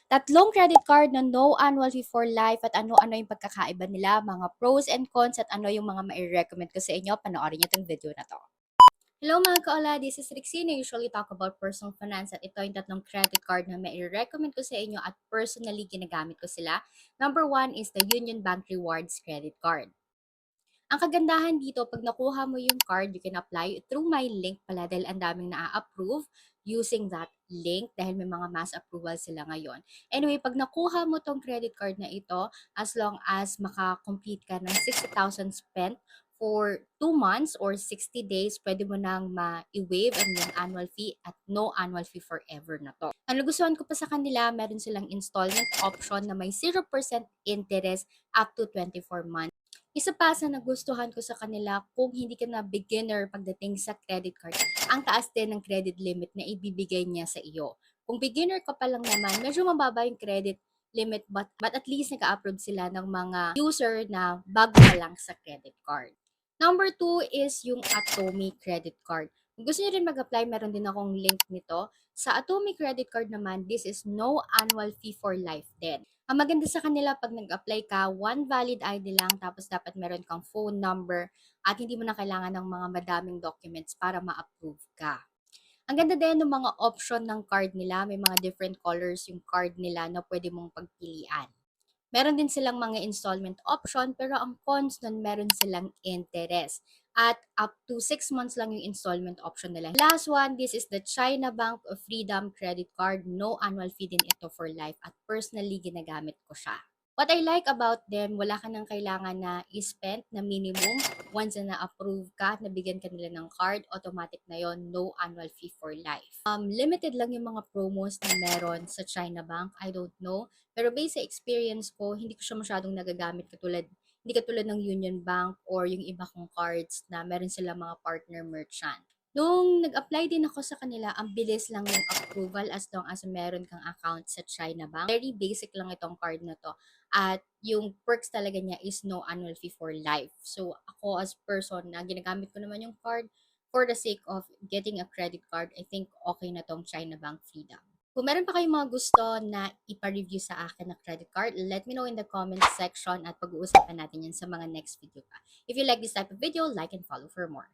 Tatlong credit card na no annual fee for life at ano-ano yung pagkakaiba nila, mga pros and cons at ano yung mga mai-recommend ko sa inyo. Panoorin niyo tong video na to. Hello mga kaola, this is Rixine. I usually talk about personal finance at ito yung tatlong credit card na mai-recommend ko sa inyo at personally ginagamit ko sila. Number one is the Union Bank Rewards Credit Card. Ang kagandahan dito, pag nakuha mo yung card, you can apply through my link pala dahil ang daming na-approve using that link dahil may mga mass approval sila ngayon. Anyway, pag nakuha mo tong credit card na ito, as long as maka-complete ka ng 60,000 spent for 2 months or 60 days, pwede mo nang ma-waive ang yung annual fee at no annual fee forever na to. Ang nagustuhan ko pa sa kanila, meron silang installment option na may 0% interest up to 24 months. Isa pa sa nagustuhan ko sa kanila, kung hindi ka na beginner pagdating sa credit card, ang taas din ng credit limit na ibibigay niya sa iyo. Kung beginner ka pa lang naman, medyo mababa yung credit limit but at least naka-approve sila ng mga user na bago pa lang sa credit card. Number two is yung Atomy credit card. Kung gusto niyo rin mag-apply, meron din akong link nito. Sa Atomy credit card naman, this is no annual fee for life din. Ang maganda sa kanila pag nag-apply ka, one valid ID lang tapos dapat meron kang phone number at hindi mo na kailangan ng mga madaming documents para ma-approve ka. Ang ganda din ng mga option ng card nila. May mga different colors yung card nila na pwede mong pagpilian. Meron din silang mga installment option pero ang cons nun meron silang interest. At up to 6 months lang yung installment option nila. Last one, this is the China Bank of Freedom Credit Card. No annual fee din ito for life at personally ginagamit ko siya. What I like about them, wala ka nang kailangan na i-spend na minimum. Once na na-approve ka at nabigyan ka nila ng card, automatic na yon, no annual fee for life. Limited lang yung mga promos na meron sa China Bank. I don't know. Pero based sa experience ko, hindi ko siya masyadong nagagamit hindi katulad ng Union Bank or yung iba kong cards na meron sila mga partner merchant. Nung nag-apply din ako sa kanila, ang bilis lang yung approval as long as meron kang account sa China Bank. Very basic lang itong card na to. At yung perks talaga niya is no annual fee for life. So ako as person na ginagamit ko naman yung card for the sake of getting a credit card, I think okay na tong China Bank Freedom. Kung meron pa kayong mga gusto na ipa-review sa akin na credit card, let me know in the comment section at pag-uusapan natin yan sa mga next video pa. If you like this type of video, like and follow for more.